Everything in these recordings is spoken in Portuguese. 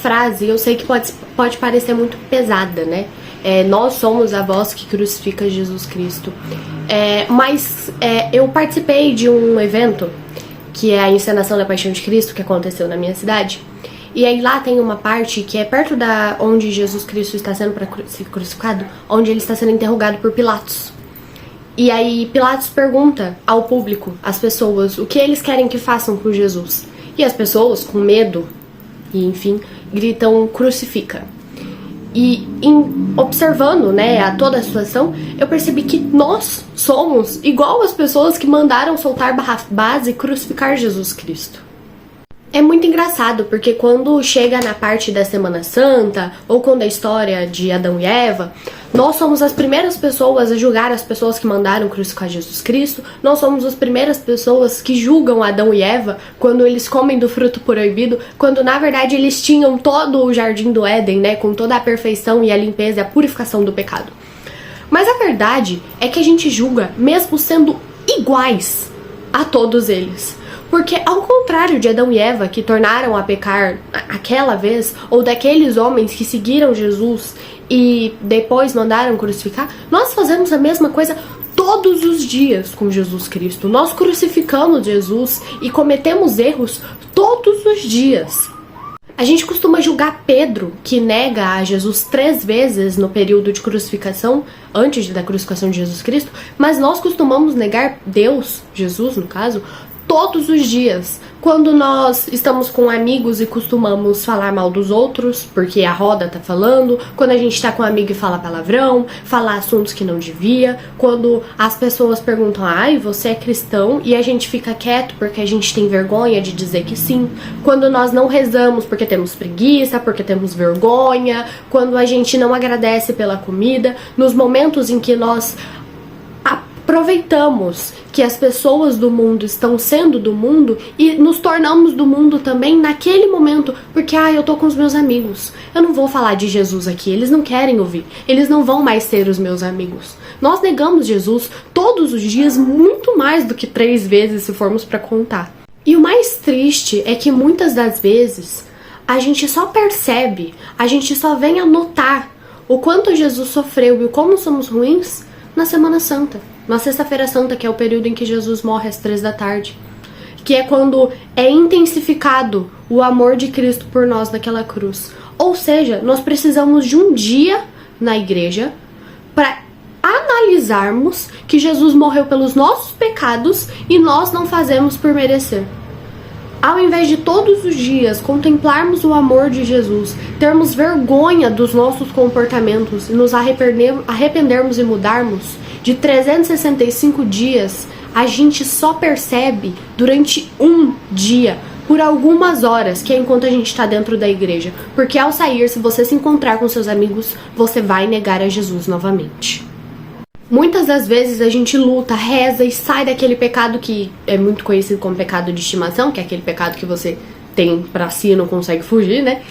frase, eu sei que pode parecer muito pesada, né? Nós somos a voz que crucifica Jesus Cristo. Mas eu participei de um evento, que é a encenação da Paixão de Cristo, que aconteceu na minha cidade. E aí lá tem uma parte que é perto da onde Jesus Cristo está sendo crucificado, onde ele está sendo interrogado por Pilatos. E aí Pilatos pergunta ao público, às pessoas, o que eles querem que façam com Jesus. E as pessoas, com medo, e enfim, gritam, crucifica. E observando, né, a toda a situação, eu percebi que nós somos igual as pessoas que mandaram soltar Barrabás e crucificar Jesus Cristo. É muito engraçado, porque quando chega na parte da Semana Santa, ou quando a história de Adão e Eva, nós somos as primeiras pessoas a julgar as pessoas que mandaram crucificar Jesus Cristo, nós somos as primeiras pessoas que julgam Adão e Eva quando eles comem do fruto proibido, quando na verdade eles tinham todo o jardim do Éden, né, com toda a perfeição e a limpeza e a purificação do pecado. Mas a verdade é que a gente julga mesmo sendo iguais a todos eles. Porque ao contrário de Adão e Eva, que tornaram a pecar aquela vez, ou daqueles homens que seguiram Jesus e depois mandaram crucificar, nós fazemos a mesma coisa todos os dias com Jesus Cristo. Nós crucificamos Jesus e cometemos erros todos os dias. A gente costuma julgar Pedro, que nega a Jesus 3 vezes no período de crucificação, antes da crucificação de Jesus Cristo, mas nós costumamos negar Deus, Jesus no caso, todos os dias, quando nós estamos com amigos e costumamos falar mal dos outros, porque a roda tá falando, quando a gente tá com um amigo e fala palavrão, falar assuntos que não devia, quando as pessoas perguntam, ai, você é cristão, e a gente fica quieto porque a gente tem vergonha de dizer que sim, quando nós não rezamos porque temos preguiça, porque temos vergonha, quando a gente não agradece pela comida, nos momentos em que nós aproveitamos que as pessoas do mundo estão sendo do mundo e nos tornamos do mundo também naquele momento, porque eu tô com os meus amigos, eu não vou falar de Jesus aqui, eles não querem ouvir, eles não vão mais ser os meus amigos. Nós negamos Jesus todos os dias, muito mais do que 3 vezes se formos pra contar. E o mais triste é que muitas das vezes a gente só percebe, a gente só vem a notar o quanto Jesus sofreu e o como somos ruins na Semana Santa. Na Sexta-feira Santa, que é o período em que Jesus morre às 3 da tarde. Que é quando é intensificado o amor de Cristo por nós naquela cruz. Ou seja, nós precisamos de um dia na igreja para analisarmos que Jesus morreu pelos nossos pecados e nós não fazemos por merecer. Ao invés de todos os dias contemplarmos o amor de Jesus, termos vergonha dos nossos comportamentos e nos arrependermos e mudarmos, de 365 dias, a gente só percebe durante um dia, por algumas horas, que é enquanto a gente está dentro da igreja. Porque ao sair, se você se encontrar com seus amigos, você vai negar a Jesus novamente. Muitas das vezes a gente luta, reza e sai daquele pecado que é muito conhecido como pecado de estimação, que é aquele pecado que você tem pra si e não consegue fugir, né?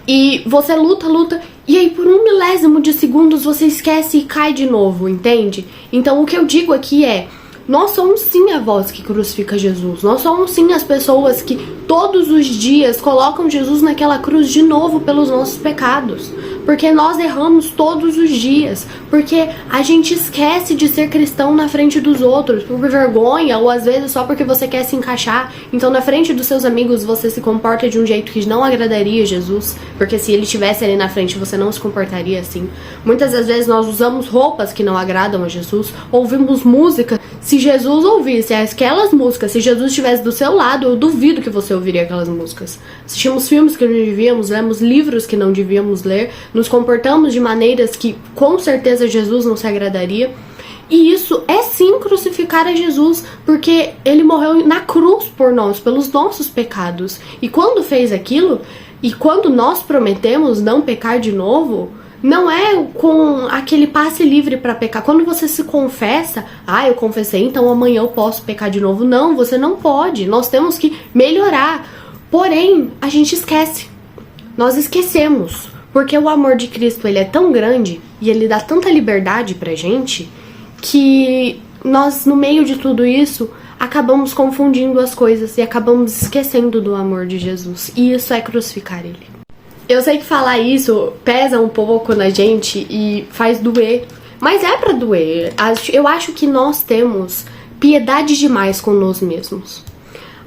E você luta, e aí por 1 milésimo de segundos você esquece e cai de novo, entende? Então o que eu digo aqui é, nós somos sim a voz que crucifica Jesus, nós somos sim as pessoas que todos os dias colocam Jesus naquela cruz de novo pelos nossos pecados. Porque nós erramos todos os dias, porque a gente esquece de ser cristão na frente dos outros, por vergonha, ou às vezes só porque você quer se encaixar. Então na frente dos seus amigos você se comporta de um jeito que não agradaria Jesus, porque se ele estivesse ali na frente você não se comportaria assim. Muitas das vezes nós usamos roupas que não agradam a Jesus, ouvimos música. Se Jesus ouvisse aquelas músicas, se Jesus estivesse do seu lado, eu duvido que você ouviria aquelas músicas. Assistimos filmes que não devíamos, lemos livros que não devíamos ler, nos comportamos de maneiras que com certeza Jesus não se agradaria. E isso é sim crucificar a Jesus, porque ele morreu na cruz por nós, pelos nossos pecados. E quando fez aquilo, e quando nós prometemos não pecar de novo, não é com aquele passe livre para pecar. Quando você se confessa, eu confessei, então amanhã eu posso pecar de novo. Não, você não pode. Nós temos que melhorar. Porém, a gente esquece. Nós esquecemos. Porque o amor de Cristo, ele é tão grande e ele dá tanta liberdade pra gente que nós, no meio de tudo isso, acabamos confundindo as coisas e acabamos esquecendo do amor de Jesus. E isso é crucificar ele. Eu sei que falar isso pesa um pouco na gente e faz doer, mas é pra doer. Eu acho que nós temos piedade demais com nós mesmos.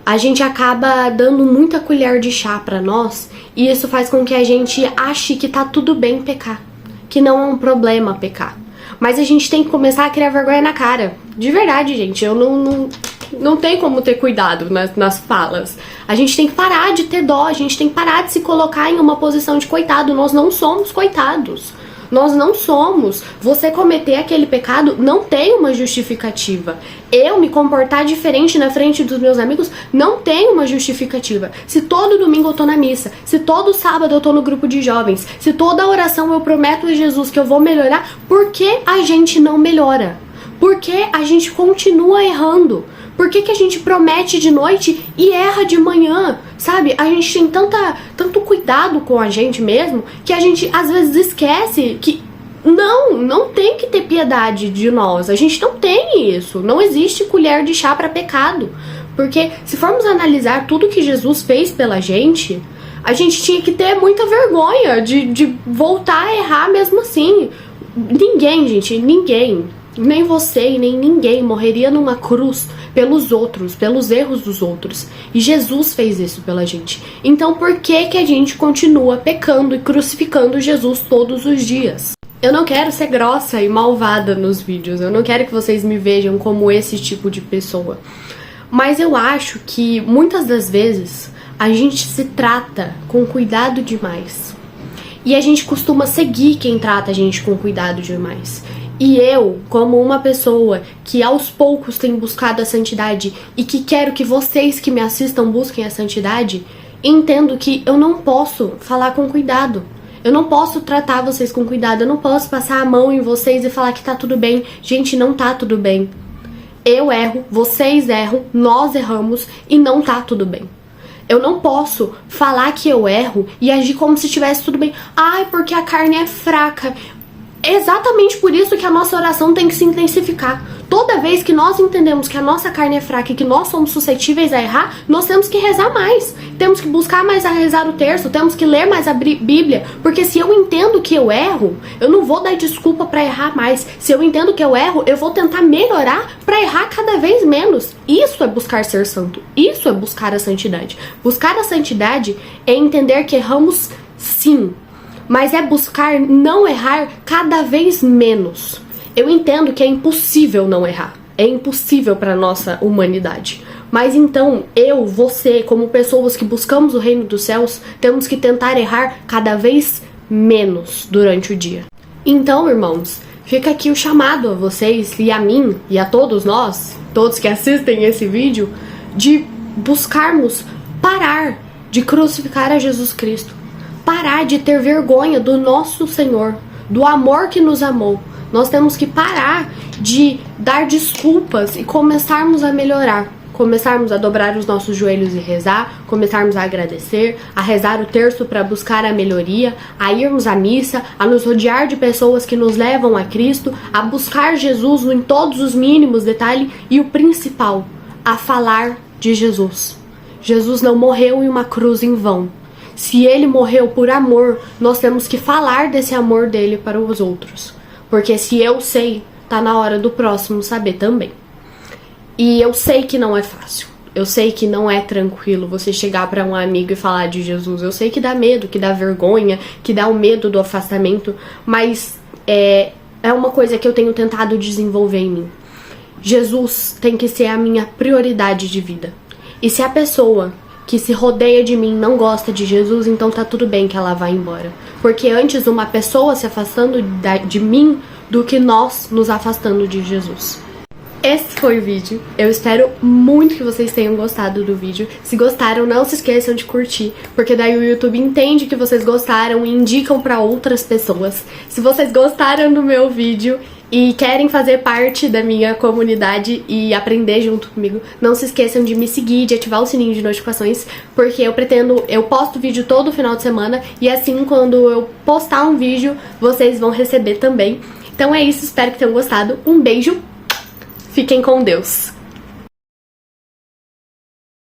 A gente acaba dando muita colher de chá pra nós e isso faz com que a gente ache que tá tudo bem pecar, que não é um problema pecar. Mas a gente tem que começar a criar vergonha na cara. De verdade, gente, eu não tem como ter cuidado nas falas. A gente tem que parar de ter dó, a gente tem que parar de se colocar em uma posição de coitado. Nós não somos coitados. Nós não somos. Você cometer aquele pecado não tem uma justificativa. Eu me comportar diferente na frente dos meus amigos não tem uma justificativa. Se todo domingo eu tô na missa, se todo sábado eu tô no grupo de jovens, se toda oração eu prometo a Jesus que eu vou melhorar, por que a gente não melhora? Por que a gente continua errando? Por que a gente promete de noite e erra de manhã? Sabe? A gente tem tanto cuidado com a gente mesmo que a gente às vezes esquece que não tem que ter piedade de nós. A gente não tem isso. Não existe colher de chá para pecado. Porque se formos analisar tudo que Jesus fez pela gente, a gente tinha que ter muita vergonha de voltar a errar mesmo assim. Ninguém, gente, ninguém, nem você e nem ninguém morreria numa cruz pelos outros, pelos erros dos outros. E Jesus fez isso pela gente. Então por que a gente continua pecando e crucificando Jesus todos os dias? Eu não quero ser grossa e malvada nos vídeos. Eu não quero que vocês me vejam como esse tipo de pessoa. Mas eu acho que muitas das vezes a gente se trata com cuidado demais. E a gente costuma seguir quem trata a gente com cuidado demais. E eu, como uma pessoa que aos poucos tem buscado a santidade e que quero que vocês que me assistam busquem a santidade, entendo que eu não posso falar com cuidado. Eu não posso tratar vocês com cuidado. Eu não posso passar a mão em vocês e falar que tá tudo bem. Gente, não tá tudo bem. Eu erro, vocês erram, nós erramos e não tá tudo bem. Eu não posso falar que eu erro e agir como se estivesse tudo bem. Ai, porque a carne é fraca. É exatamente por isso que a nossa oração tem que se intensificar. Toda vez que nós entendemos que a nossa carne é fraca e que nós somos suscetíveis a errar, nós temos que rezar mais. Temos que buscar mais a rezar o terço, temos que ler mais a Bíblia. Porque se eu entendo que eu erro, eu não vou dar desculpa pra errar mais. Se eu entendo que eu erro, eu vou tentar melhorar pra errar cada vez menos. Isso é buscar ser santo. Isso é buscar a santidade. Buscar a santidade é entender que erramos sim, mas é buscar não errar cada vez menos. Eu entendo que é impossível não errar. É impossível para nossa humanidade. Mas então, eu, você, como pessoas que buscamos o reino dos céus, temos que tentar errar cada vez menos durante o dia. Então, irmãos, fica aqui o chamado a vocês e a mim e a todos nós, todos que assistem esse vídeo, de buscarmos parar de crucificar a Jesus Cristo. Parar de ter vergonha do nosso Senhor, do amor que nos amou. Nós temos que parar de dar desculpas e começarmos a melhorar. Começarmos a dobrar os nossos joelhos e rezar, começarmos a agradecer, a rezar o terço para buscar a melhoria, a irmos à missa, a nos rodear de pessoas que nos levam a Cristo, a buscar Jesus em todos os mínimos detalhes e o principal, a falar de Jesus. Jesus não morreu em uma cruz em vão. Se ele morreu por amor, nós temos que falar desse amor dele para os outros. Porque se eu sei, tá na hora do próximo saber também. E eu sei que não é fácil. Eu sei que não é tranquilo você chegar para um amigo e falar de Jesus. Eu sei que dá medo, que dá vergonha, que dá o medo do afastamento. Mas é uma coisa que eu tenho tentado desenvolver em mim. Jesus tem que ser a minha prioridade de vida. E se a pessoa que se rodeia de mim não gosta de Jesus, então tá tudo bem que ela vá embora. Porque antes uma pessoa se afastando de mim do que nós nos afastando de Jesus. Esse foi o vídeo. Eu espero muito que vocês tenham gostado do vídeo. Se gostaram, não se esqueçam de curtir, porque daí o YouTube entende que vocês gostaram e indicam para outras pessoas. Se vocês gostaram do meu vídeo e querem fazer parte da minha comunidade e aprender junto comigo, não se esqueçam de me seguir, de ativar o sininho de notificações, porque eu posto vídeo todo final de semana e assim quando eu postar um vídeo, vocês vão receber também. Então é isso, espero que tenham gostado. Um beijo, fiquem com Deus!